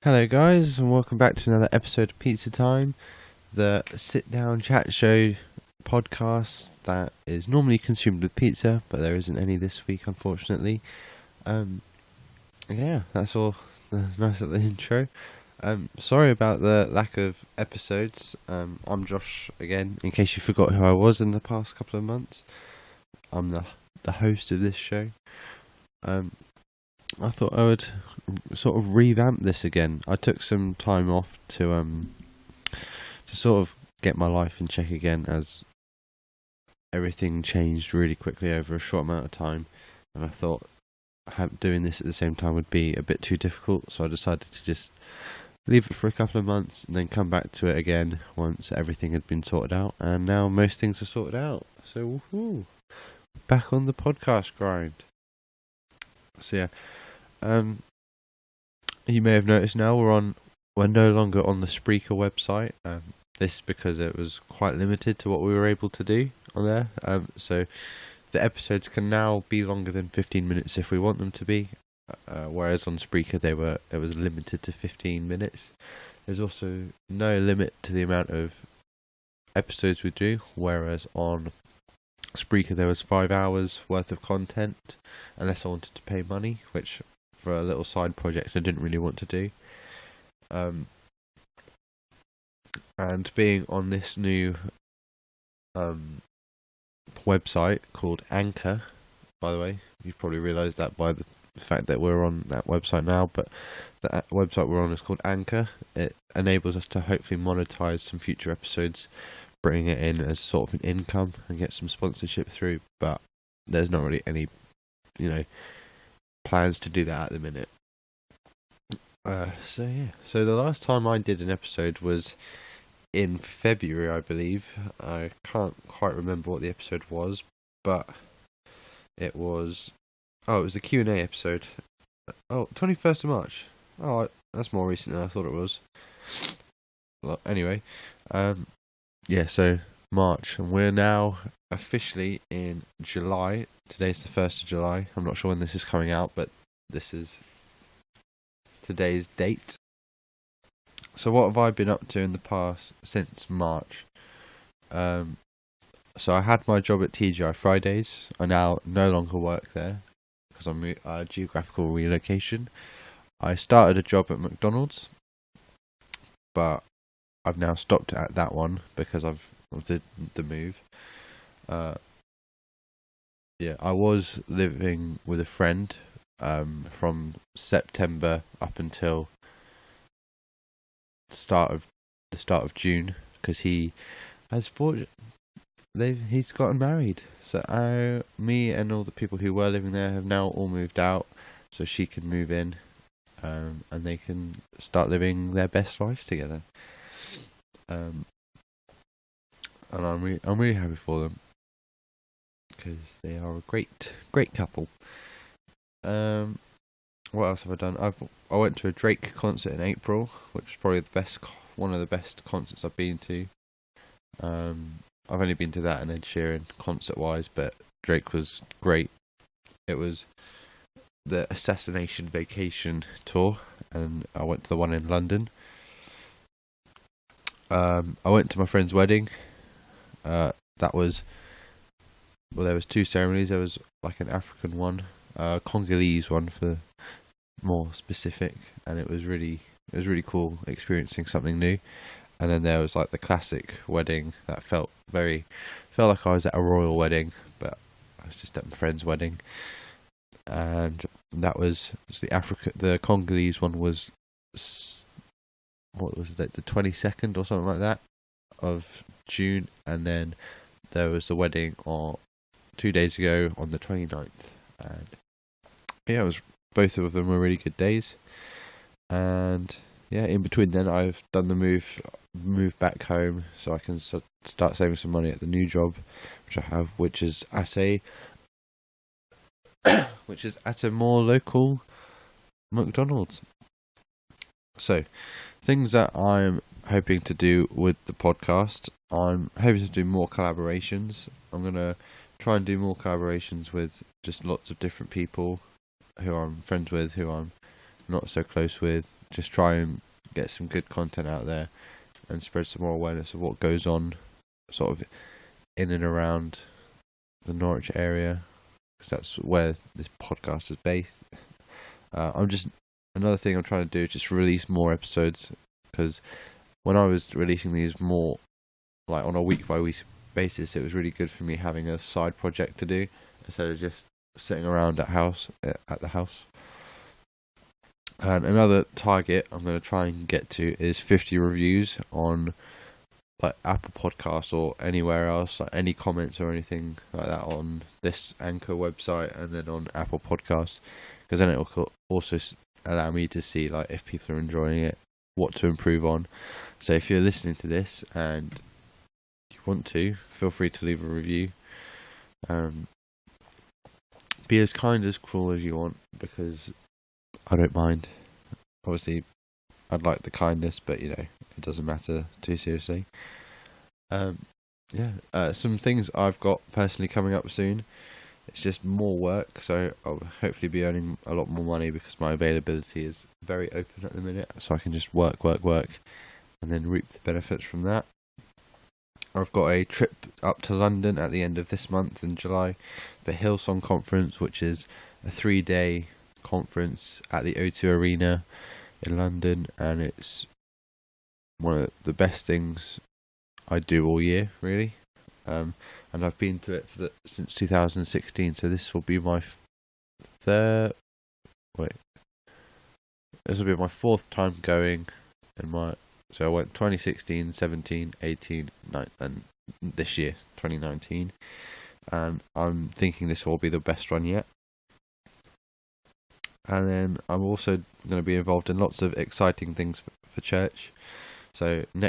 Hello guys, and welcome back to another episode of Pizza Time, the sit-down chat show podcast that is normally consumed with pizza, but there isn't any this week, unfortunately. That's all. Nice at the intro. Sorry about the lack of episodes. I'm Josh again, in case you forgot who I was in the past couple of months. I'm the host of this show. I thought I would sort of revamp this again. I took some time off to sort of get my life in check again, as everything changed really quickly over a short amount of time, and I thought doing this at the same time would be a bit too difficult, so I decided to just leave it for a couple of months and then come back to it again once everything had been sorted out, and now most things are sorted out, so woohoo, back on the podcast grind. So yeah, you may have noticed now we're no longer on the Spreaker website. This is because it was quite limited to what we were able to do on there. So the episodes can now be longer than 15 minutes if we want them to be. Whereas on Spreaker it was limited to 15 minutes. There's also no limit to the amount of episodes we do, whereas on Spreaker there was 5 hours worth of content, unless I wanted to pay money, which for a little side project I didn't really want to do. And being on this new website called Anchor, by the way, you've probably realised that by the fact that we're on that website now, but the website we're on is called Anchor. It enables us to hopefully monetize some future episodes, bring it in as sort of an income and get some sponsorship through, but there's not really any, plans to do that at the minute. So the last time I did an episode was in February, I believe. I can't quite remember what the episode was, but it was the Q&A episode. 21st of March. That's more recent than I thought it was. Well, anyway, so March, and we're now officially in July. Today's the 1st of July. I'm not sure when this is coming out, but this is today's date. So what have I been up to in the past since March? So I had my job at TGI Fridays. I now no longer work there because I'm geographical relocation. I started a job at McDonald's, but I've now stopped at that one because of the move. I was living with a friend from September up until the start of June, because he's gotten married. So me and all the people who were living there have now all moved out, so she can move in, and they can start living their best lives together. And I'm really happy for them, because they are a great couple. What else have I done? I went to a Drake concert in April, which was probably one of the best concerts I've been to. I've only been to that and Ed Sheeran concert-wise, but Drake was great. It was the Assassination Vacation tour, and I went to the one in London. I went to my friend's wedding. There was 2 ceremonies. There was like an African one, Congolese one for more specific, and it was really cool experiencing something new. And then there was like the classic wedding that felt like I was at a royal wedding, but I was just at my friend's wedding. And that was the Congolese one was, what was it, the 22nd or something like that of June, and then there was the wedding 2 days ago on the 29th, and both of them were really good days. And in between then I've done the move back home, so I can start saving some money at the new job which I have, which is at a more local McDonald's. So things that I'm hoping to do with the podcast, I'm hoping to do more collaborations. I'm going to try and do more collaborations with just lots of different people who I'm friends with, who I'm not so close with. Just try and get some good content out there and spread some more awareness of what goes on sort of in and around the Norwich area, because that's where this podcast is based. Another thing I'm trying to do is just release more episodes, because when I was releasing these more like on a week by week basis, it was really good for me having a side project to do instead of just sitting around at the house. And another target I'm going to try and get to is 50 reviews on like Apple Podcasts or anywhere else, like any comments or anything like that on this Anchor website and then on Apple Podcasts, because then it will also allow me to see like if people are enjoying it, what to improve on. So if you're listening to this and you want to, feel free to leave a review. Be as kind as cruel as you want, because I don't mind. Obviously, I'd like the kindness, but it doesn't matter too seriously. Some things I've got personally coming up soon. It's just more work, so I'll hopefully be earning a lot more money because my availability is very open at the minute, so I can just work, and then reap the benefits from that. I've got a trip up to London at the end of this month in July, the Hillsong Conference, which is a 3-day conference at the O2 Arena in London, and it's one of the best things I do all year, really. And I've been to it since 2016, so this will be my this will be my fourth time going. So I went 2016, 17, 18, 19, and this year, 2019. And I'm thinking this will be the best one yet. And then I'm also going to be involved in lots of exciting things for church. So in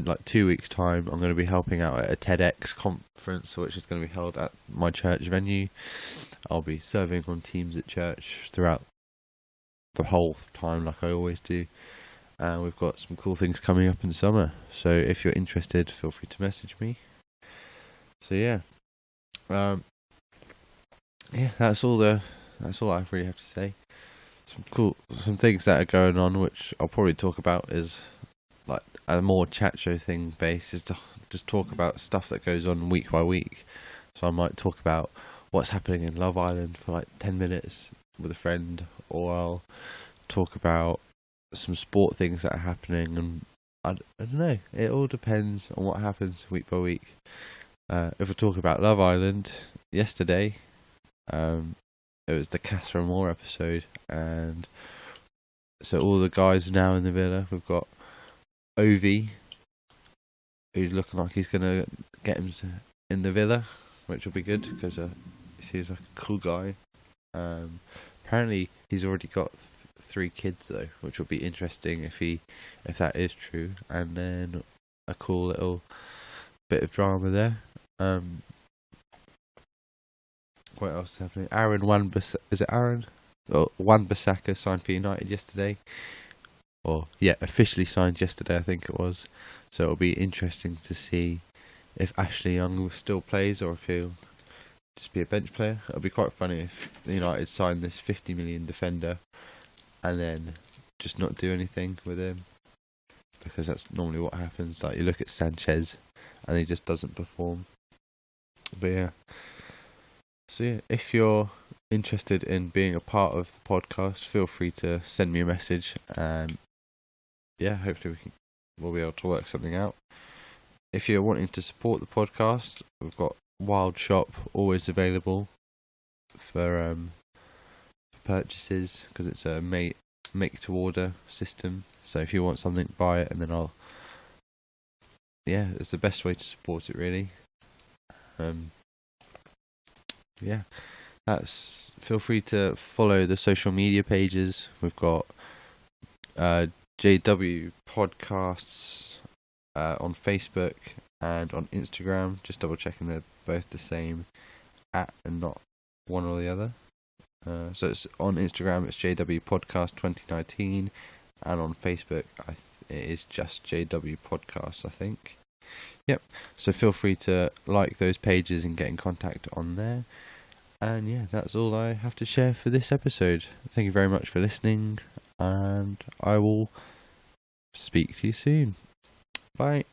like 2 weeks' time, I'm going to be helping out at a TEDx conference, which is going to be held at my church venue. I'll be serving on teams at church throughout the whole time, like I always do. And we've got some cool things coming up in summer. So if you're interested, feel free to message me. So that's all I really have to say. Some things that are going on, which I'll probably talk about, is like a more chat show thing based, is to just talk about stuff that goes on week by week. So I might talk about what's happening in Love Island for like 10 minutes with a friend, or I'll talk about some sport things that are happening, and I don't know, it all depends on what happens week by week. If we talk about Love Island, yesterday it was the Catherine Moore episode, and so all the guys now in the villa, we've got Ovi, who's looking like he's going to get him in the villa, which will be good because he seems like a cool guy. Apparently he's already got 3 kids though, which will be interesting if that is true, and then a cool little bit of drama there. What else is happening? Wan-Bissaka signed for United yesterday. Officially signed yesterday, I think it was. So it'll be interesting to see if Ashley Young still plays or if he'll just be a bench player. It'll be quite funny if United signed this 50 million defender and then just not do anything with him, because that's normally what happens. Like, you look at Sanchez and he just doesn't perform. But yeah. So yeah, if you're interested in being a part of the podcast, feel free to send me a message, and hopefully we'll be able to work something out. If you're wanting to support the podcast, we've got Wild Shop always available for purchases, because it's a make to order system. So if you want something, buy it, and then it's the best way to support it, really. Feel free to follow the social media pages. We've got JW Podcasts on Facebook and on Instagram. Just double checking they're both the same @ and not one or the other. So it's on Instagram, it's JW Podcast 2019, and on Facebook it is just JW Podcasts, I think. Yep. So feel free to like those pages and get in contact on there. And yeah, that's all I have to share for this episode. Thank you very much for listening, and I will speak to you soon. Bye.